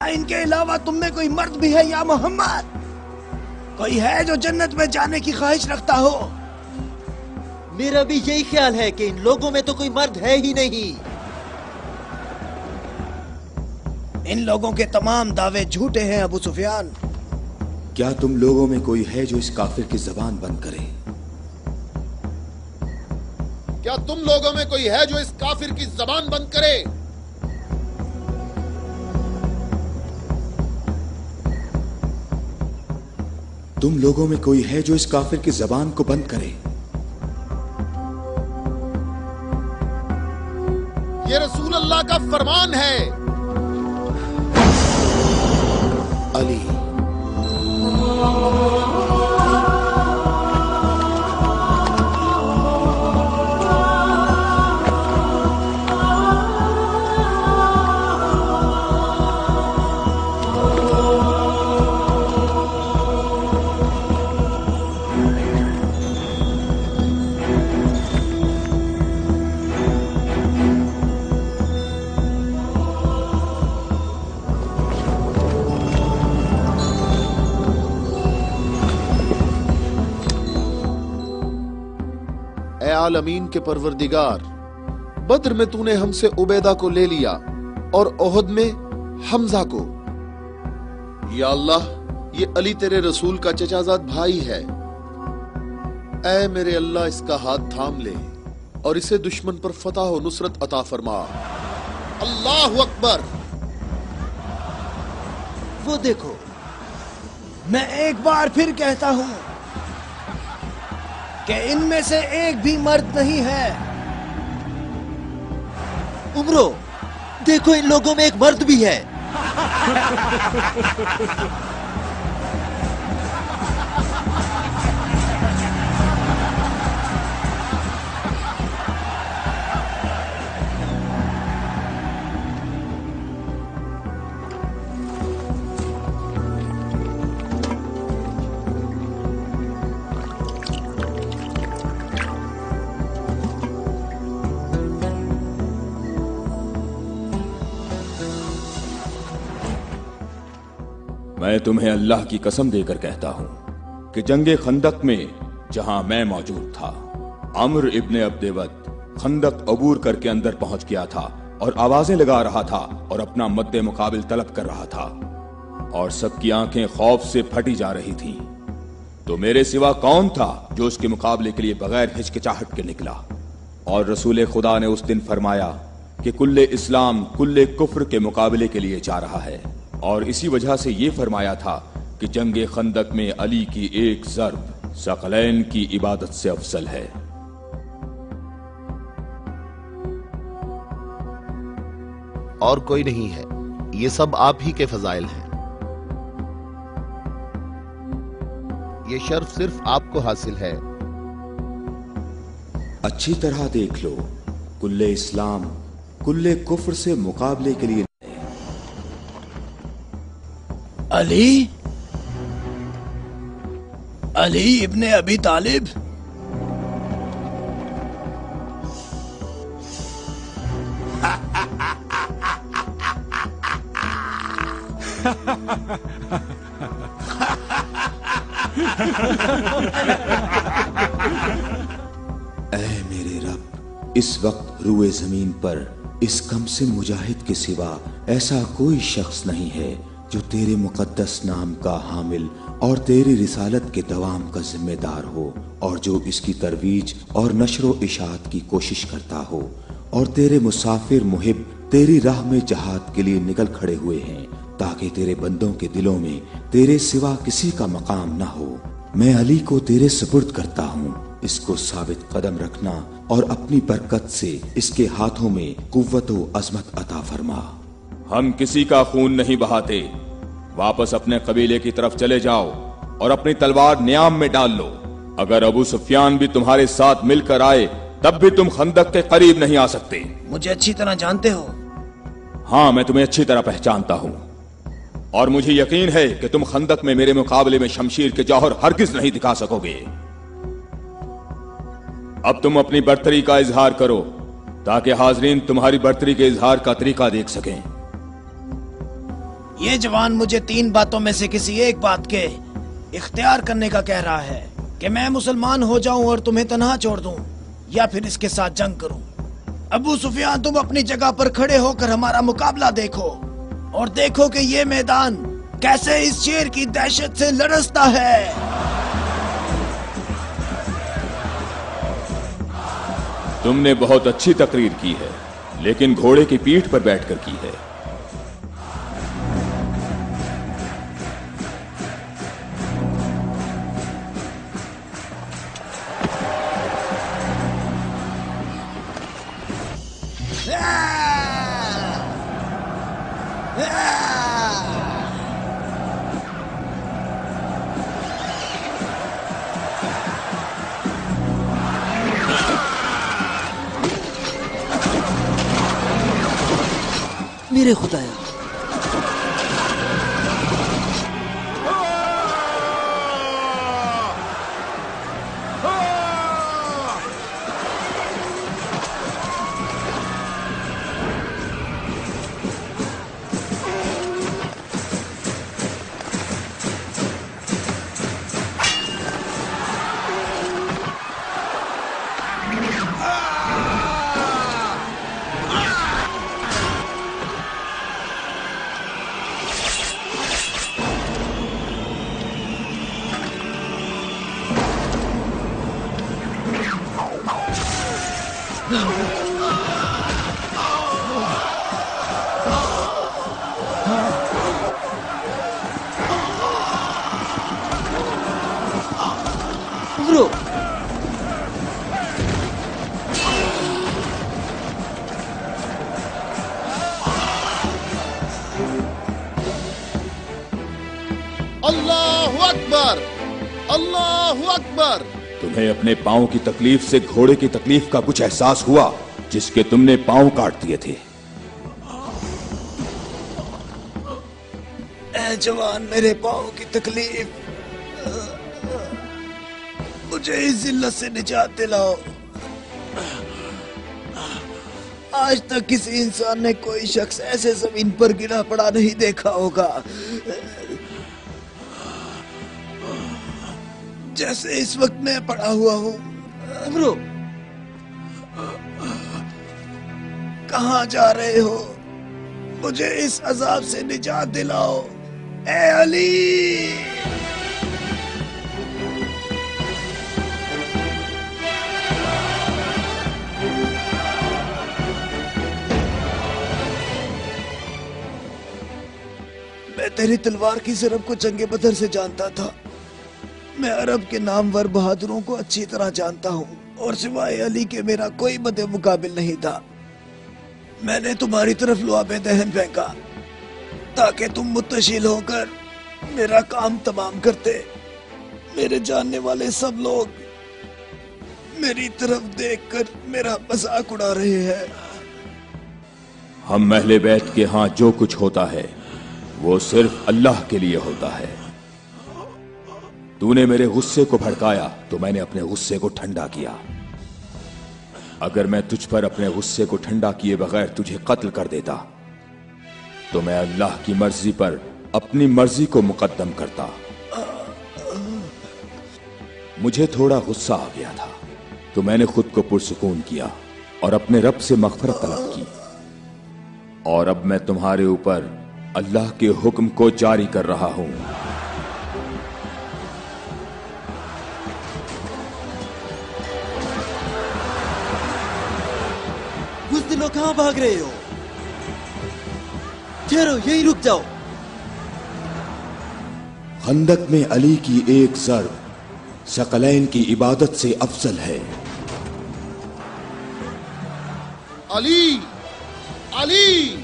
इनके अलावा तुम में कोई मर्द भी है या मोहम्मद? कोई है जो जन्नत में जाने की ख्वाहिश रखता हो? मेरा भी यही ख्याल है कि इन लोगों में तो कोई मर्द है ही नहीं। इन लोगों के तमाम दावे झूठे हैं अबू सुफियान। क्या तुम लोगों में कोई है जो इस काफिर की जबान बंद करे? क्या तुम लोगों में कोई है जो इस काफिर की जबान बंद करे? तुम लोगों में कोई है जो इस काफिर की जबान को बंद करे? ये रसूल अल्लाह का फरमान है। अली। आलमीन के परवरदिगार, बद्र में तूने हमसे उबैदा को ले लिया और ओहद में हमजा को। या अल्लाह, ये अली तेरे रसूल का चचाजाद भाई है। ऐ मेरे अल्लाह, इसका हाथ थाम ले और इसे दुश्मन पर फतह और नुसरत अता फरमा। अल्लाहु अकबर। वो देखो। मैं एक बार फिर कहता हूं कि इनमें से एक भी मर्द नहीं है। उमरो, देखो इन लोगों में एक मर्द भी है। मैं तुम्हें अल्लाह की कसम देकर कहता हूं कि जंगे खंदक में जहां मैं मौजूद था, अम्र इब्ने अब्देवद खंदक अबूर करके अंदर पहुंच गया था और आवाजें लगा रहा था और अपना मद्दे मुकाबिल तलब कर रहा था और सबकी आंखें खौफ से फटी जा रही थीं। तो मेरे सिवा कौन था जो उसके मुकाबले के लिए बगैर हिचकिचाहट के निकला? और रसूल खुदा ने उस दिन फरमाया कि कुल्ले इस्लाम कुल्ले कुफ्र के मुकाबले के लिए जा रहा है। और इसी वजह से ये फरमाया था कि जंगे खंदक में अली की एक ज़र्ब सकलैन की इबादत से अफसल है। और कोई नहीं है, ये सब आप ही के फजाइल हैं। ये शर्फ सिर्फ आपको हासिल है। अच्छी तरह देख लो, कुल्ले इस्लाम कुल्ले कुफ्र से मुकाबले के लिए अली, अली इब्ने अबी तालिब। ऐ मेरे रब, इस वक्त रुए जमीन पर इस कमसिन मुजाहिद के सिवा ऐसा कोई शख्स नहीं है जो तेरे मुकद्दस नाम का हामिल और तेरी रिसालत के दवाम का जिम्मेदार हो, और जो इसकी तरवीज और नशरो इशात की कोशिश करता हो, और तेरे मुसाफिर मुहिब तेरी राह में जहाद के लिए निकल खड़े हुए हैं ताकि तेरे बंदों के दिलों में तेरे सिवा किसी का मकाम न हो। मैं अली को तेरे सुपुर्द करता हूँ, इसको साबित कदम रखना और अपनी बरकत से इसके हाथों में कुव्वत व अजमत अता फरमा। हम किसी का खून नहीं बहाते, वापस अपने कबीले की तरफ चले जाओ और अपनी तलवार न्याम में डाल लो। अगर अबू सुफियान भी तुम्हारे साथ मिलकर आए तब भी तुम खंदक के करीब नहीं आ सकते। मुझे अच्छी तरह जानते हो? हाँ, मैं तुम्हें अच्छी तरह पहचानता हूँ और मुझे यकीन है कि तुम खंदक में मेरे मुकाबले में शमशीर के जौहर हरगिज नहीं दिखा सकोगे। अब तुम अपनी बर्तरी का इजहार करो ताकि हाजरीन तुम्हारी बर्तरी के इजहार का तरीका देख सकें। یہ جوان مجھے 3 باتوں میں سے کسی ایک بات کے اختیار کرنے کا کہہ رہا ہے کہ میں مسلمان ہو جاؤں اور تمہیں تنہا چھوڑ دوں یا پھر اس کے ساتھ جنگ کروں۔ ابو سفیان تم اپنی جگہ پر کھڑے ہو کر ہمارا مقابلہ دیکھو اور دیکھو کہ یہ میدان کیسے اس شیر کی دہشت سے لرزتا ہے۔ تم نے بہت اچھی تقریر کی ہے، لیکن گھوڑے کی پیٹھ پر بیٹھ کر کی ہے۔ میرے خدایا، عمرو، اللہ اکبر، اللہ اکبر۔ تمہیں اپنے پاؤں کی تکلیف سے گھوڑے کی تکلیف کا کچھ احساس ہوا جس کے تم نے پاؤں کاٹ دیے تھے؟ اے جوان، میرے پاؤں کی تکلیف، مجھے اس ذلت سے نجات دلاؤ۔ آج تک کسی انسان نے کوئی شخص ایسے زمین پر گرا پڑا نہیں دیکھا ہوگا جیسے اس وقت میں پڑا ہوا ہوں۔ عمرو، کہاں جا رہے ہو؟ مجھے اس عذاب سے نجات دلاؤ اے علی۔ میں تیری تلوار کی ضرب کو جنگ بدر سے جانتا تھا۔ میں عرب کے نامور بہادروں کو اچھی طرح جانتا ہوں اور سوائے علی کے میرا کوئی مد مقابل نہیں تھا۔ میں نے تمہاری طرف لعاب دہن پھینکا تاکہ تم متشل ہو کر میرا کام تمام کرتے۔ میرے جاننے والے سب لوگ میری طرف دیکھ کر میرا مذاق اڑا رہے ہیں۔ ہم اہل بیت کے ہاں جو کچھ ہوتا ہے وہ صرف اللہ کے لیے ہوتا ہے۔ تو نے میرے غصے کو بھڑکایا تو میں نے اپنے غصے کو ٹھنڈا کیا۔ اگر میں تجھ پر اپنے غصے کو ٹھنڈا کیے بغیر تجھے قتل کر دیتا تو میں اللہ کی مرضی پر اپنی مرضی کو مقدم کرتا۔ مجھے تھوڑا غصہ آ گیا تھا تو میں نے خود کو پرسکون کیا اور اپنے رب سے مغفرت طلب کی، اور اب میں تمہارے اوپر اللہ کے حکم کو جاری کر رہا ہوں۔ بزدلوں کہاں بھاگ رہے ہو؟ ٹھہرو، یہی رک جاؤ۔ خندق میں علی کی ایک ضرب ثقلین کی عبادت سے افضل ہے۔ علی، علی!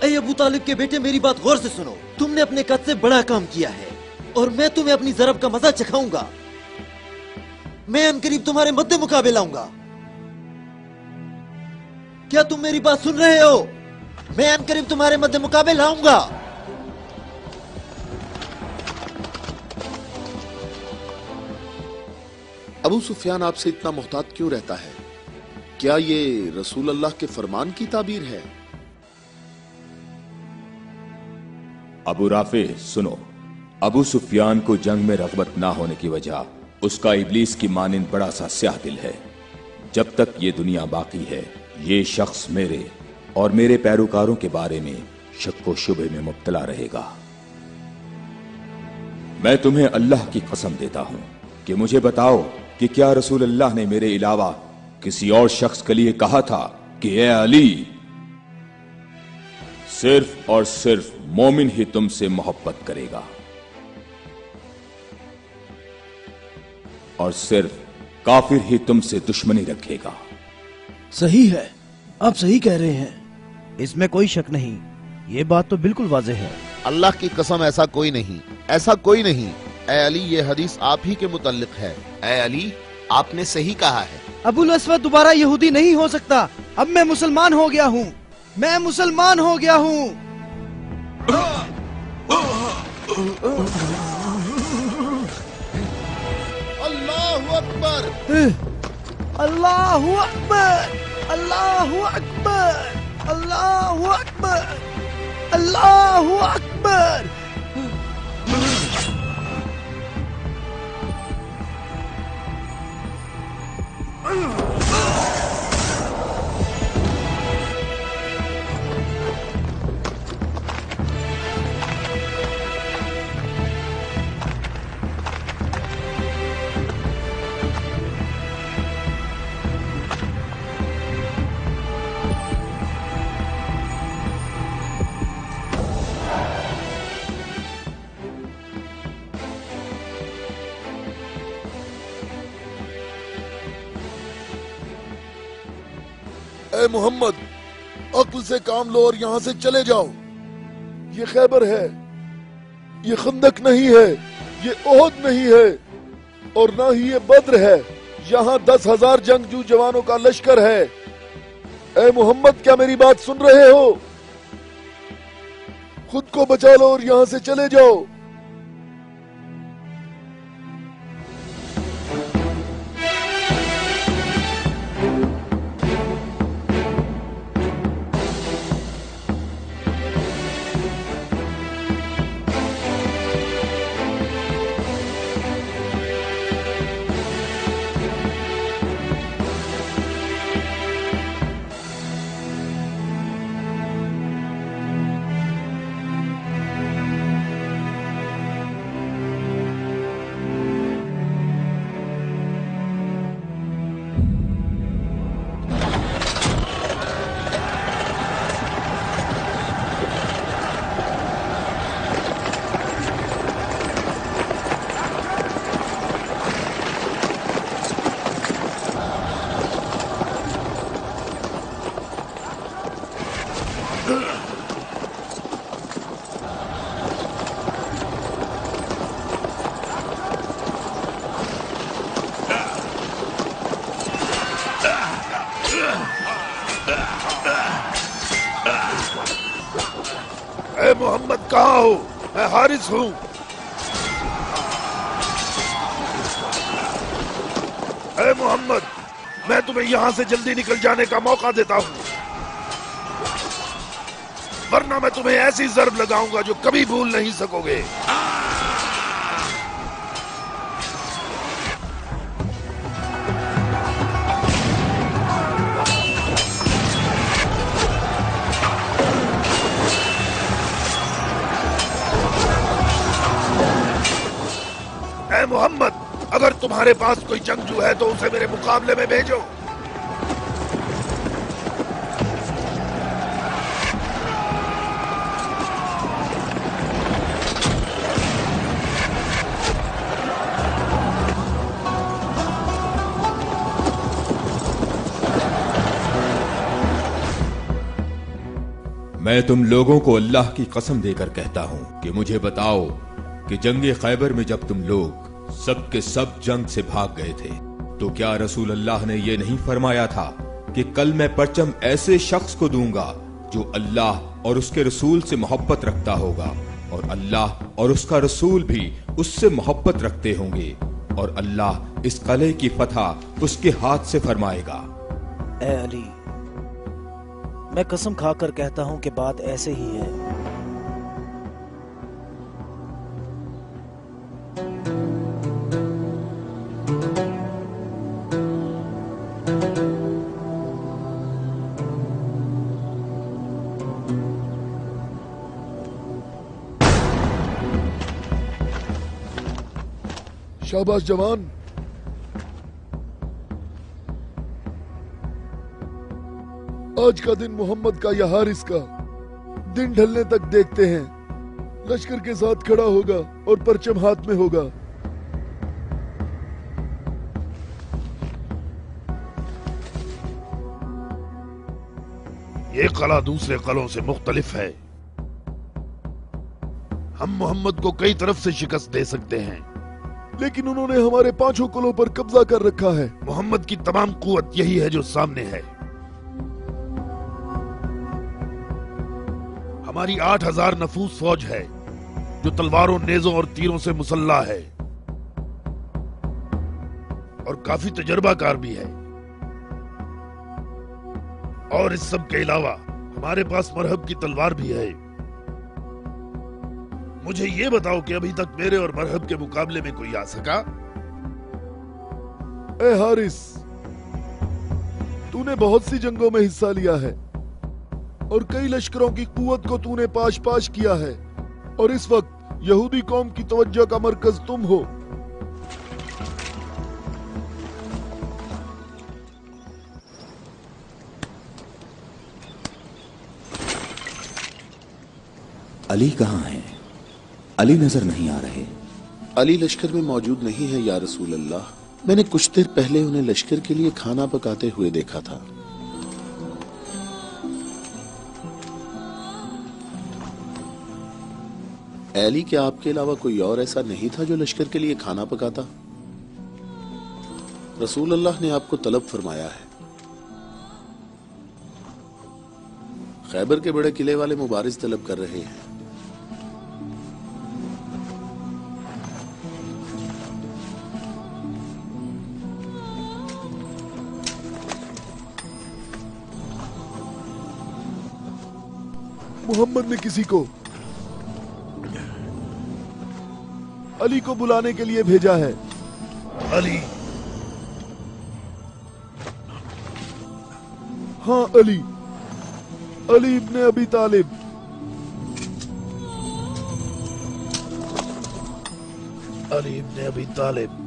اے ابو طالب کے بیٹے، میری بات غور سے سنو۔ تم نے اپنے قد سے بڑا کام کیا ہے اور میں تمہیں اپنی ضرب کا مزہ چکھاؤں گا۔ میں ان قریب تمہارے مد مقابل آؤں گا۔ کیا تم میری بات سن رہے ہو؟ میں ان قریب تمہارے مد مقابل آؤں گا۔ ابو سفیان آپ سے اتنا محتاط کیوں رہتا ہے؟ کیا یہ رسول اللہ کے فرمان کی تعبیر ہے؟ ابو رافع سنو، ابو سفیان کو جنگ میں رغبت نہ ہونے کی وجہ اس کا ابلیس کی مانند بڑا سا سیاہ دل ہے۔ جب تک یہ دنیا باقی ہے یہ شخص میرے اور میرے پیروکاروں کے بارے میں شک و شبہ میں مبتلا رہے گا۔ میں تمہیں اللہ کی قسم دیتا ہوں کہ مجھے بتاؤ کہ کیا رسول اللہ نے میرے علاوہ کسی اور شخص کے لیے کہا تھا کہ اے علی، صرف اور صرف مومن ہی تم سے محبت کرے گا اور صرف کافر ہی تم سے دشمنی رکھے گا؟ صحیح ہے، آپ صحیح کہہ رہے ہیں۔ اس میں کوئی شک نہیں، یہ بات تو بالکل واضح ہے۔ اللہ کی قسم ایسا کوئی نہیں، ایسا کوئی نہیں۔ اے علی، یہ حدیث آپ ہی کے متعلق ہے۔ اے علی، آپ نے صحیح کہا ہے۔ ابو الاسود دوبارہ یہودی نہیں ہو سکتا۔ اب میں مسلمان ہو گیا ہوں، میں مسلمان ہو گیا ہوں۔ اللہ اکبر، اللہ اکبر، اللہ اکبر، اللہ اکبر، اللہ اکبر۔ اے محمد، عقل سے کام لو اور یہاں سے چلے جاؤ۔ یہ خیبر ہے، یہ خندق نہیں ہے، یہ احد نہیں ہے، اور نہ ہی یہ بدر ہے۔ یہاں 10,000 جنگجو جوانوں کا لشکر ہے۔ اے محمد، کیا میری بات سن رہے ہو؟ خود کو بچا لو اور یہاں سے چلے جاؤ۔ اے محمد، کہاں ہو؟ میں حارث ہوں۔ اے محمد، میں تمہیں یہاں سے جلدی نکل جانے کا موقع دیتا ہوں، ورنہ میں تمہیں ایسی ضرب لگاؤں گا جو کبھی بھول نہیں سکو گے۔ اے محمد، اگر تمہارے پاس کوئی جنگجو ہے تو اسے میرے مقابلے میں بھیجو۔ میں تم لوگوں کو اللہ کی قسم دے کر کہتا ہوں کہ مجھے بتاؤ کہ جنگ خیبر میں جب تم لوگ سب کے سب جنگ سے بھاگ گئے تھے تو کیا رسول اللہ نے یہ نہیں فرمایا تھا کہ کل میں پرچم ایسے شخص کو دوں گا جو اللہ اور اس کے رسول سے محبت رکھتا ہوگا اور اللہ اور اس کا رسول بھی اس سے محبت رکھتے ہوں گے؟ और अल्लाह इस कले की फतह उसके हाथ से फरमाएगा। ए अली, मैं कसम खाकर कहता हूं कि बात ऐसे ही है। शाबाश जवान। आज का दिन मोहम्मद का या हारिस का दिन ढलने तक देखते हैं। लश्कर के साथ खड़ा होगा और परचम हाथ में होगा। ये कला दूसरे कलों से मुख्तलिफ है। हम मोहम्मद को कई तरफ से शिकस्त दे सकते हैं, लेकिन उन्होंने हमारे 5 कलों पर कब्जा कर रखा है। मोहम्मद की तमाम कुव्वत यही है जो सामने है। हमारी 8000 नफूस फौज है जो तलवारों, नेजों और तीरों से मुसल्ला है और काफी तजर्बाकार भी है। और इस सब के अलावा हमारे पास मरहब की तलवार भी है। मुझे ये बताओ कि अभी तक मेरे और मरहब के मुकाबले में कोई आ सका? ए हारिस, तूने बहुत सी जंगों में हिस्सा लिया है और कई लश्करों की कुव्वत को तूने पाश पाश किया है, और इस वक्त यहूदी कौम की तवज्जो का मरकज तुम हो। अली कहाँ है? अली नजर नहीं आ रहे। अली लश्कर में मौजूद नहीं है या रसूल अल्लाह। मैंने कुछ देर पहले उन्हें लश्कर के लिए खाना पकाते हुए देखा था। अली, क्या आपके अलावा कोई और ऐसा नहीं था जो लश्कर के लिए खाना पकाता? रसूल अल्लाह ने आपको तलब फरमाया है। खैबर के बड़े किले वाले मुबारिज तलब कर रहे हैं। मोहम्मद ने किसी को अली को बुलाने के लिए भेजा है। अली? हाँ, अली। अली इब्ने अबी तालिब। अली इब्ने अबी तालिब।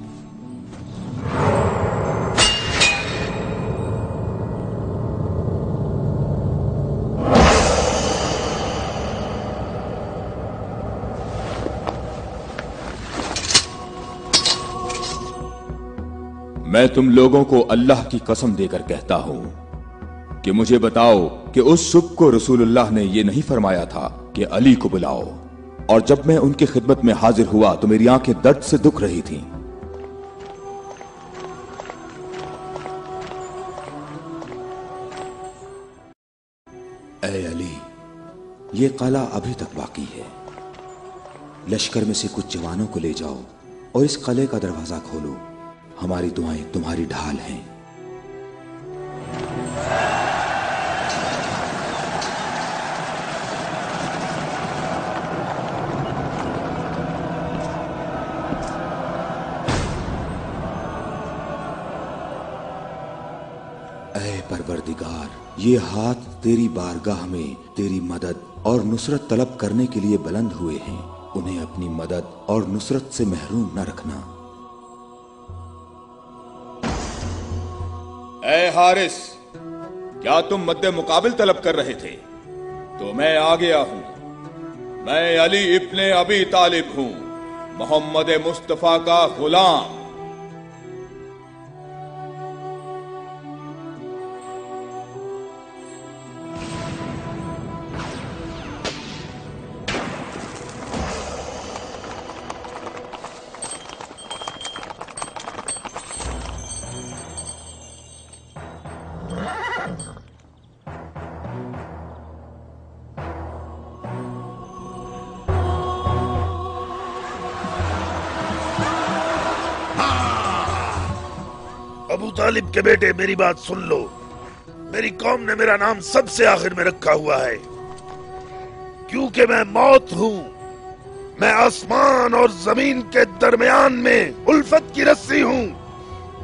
मैं तुम लोगों को अल्लाह की कसम देकर कहता हूं कि मुझे बताओ कि उस सुबह को रसूलुल्लाह ने यह नहीं फरमाया था कि अली को बुलाओ, और जब मैं उनकी खिदमत में हाजिर हुआ तो मेरी आंखें दर्द से दुख रही थीं। ऐ अली, ये कला अभी तक बाकी है। लश्कर में से कुछ जवानों को ले जाओ और इस कले का दरवाजा खोलो। हमारी दुआएं तुम्हारी ढाल हैं। ऐ परवरदिगार, ये हाथ तेरी बारगाह में तेरी मदद और नुसरत तलब करने के लिए बुलंद हुए हैं। उन्हें अपनी मदद और नुसरत से महरूम न रखना। ऐ हारिस, क्या तुम मद्दे मुकाबिल तलब कर रहे थे? तो मैं आ गया हूं। मैं अली इब्ने अबी तालिब हूं, मोहम्मद मुस्तफा का गुलाम। अबू तालिब के बेटे मेरी बात सुन लो। मेरी कौम ने मेरा नाम सबसे आखिर में रखा हुआ है, क्योंकि मैं मौत हूँ। मैं आसमान और जमीन के दरमियान में उल्फत की रस्सी हूँ।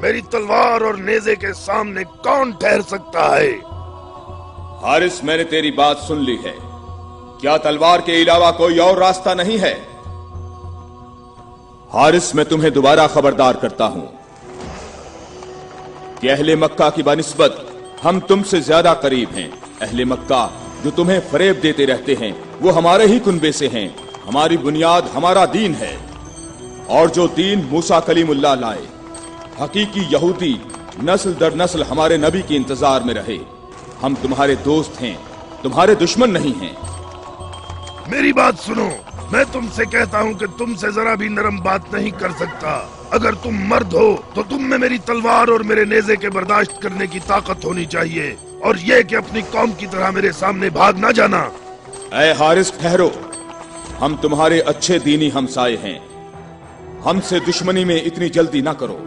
मेरी तलवार और नेज़े के सामने कौन ठहर सकता है? हारिस, मैंने तेरी बात सुन ली है। क्या तलवार के अलावा कोई और रास्ता नहीं है? हारिस, मैं तुम्हें दोबारा खबरदार करता हूं कि अहले मक्का की बनिस्बत हम तुमसे ज्यादा करीब हैं। अहले मक्का जो तुम्हें फरेब देते रहते हैं वो हमारे ही कुनबे से हैं। हमारी बुनियाद हमारा दीन है, और जो दीन मूसा कलीमुल्लाह लाए, हकीकी यहूदी नस्ल दर नस्ल हमारे नबी के इंतजार में रहे। हम तुम्हारे दोस्त हैं, तुम्हारे दुश्मन नहीं हैं। मेरी बात सुनो, मैं तुमसे कहता हूँ कि तुमसे जरा भी नरम बात नहीं कर सकता। अगर तुम मर्द हो तो तुम में मेरी तलवार और मेरे नेज़े के बर्दाश्त करने की ताकत होनी चाहिए, और ये कि अपनी कौम की तरह मेरे सामने भाग ना जाना। ऐ हारिस, ठहरो। हम तुम्हारे अच्छे दीनी हमसाए हैं, हमसे दुश्मनी में इतनी जल्दी ना करो।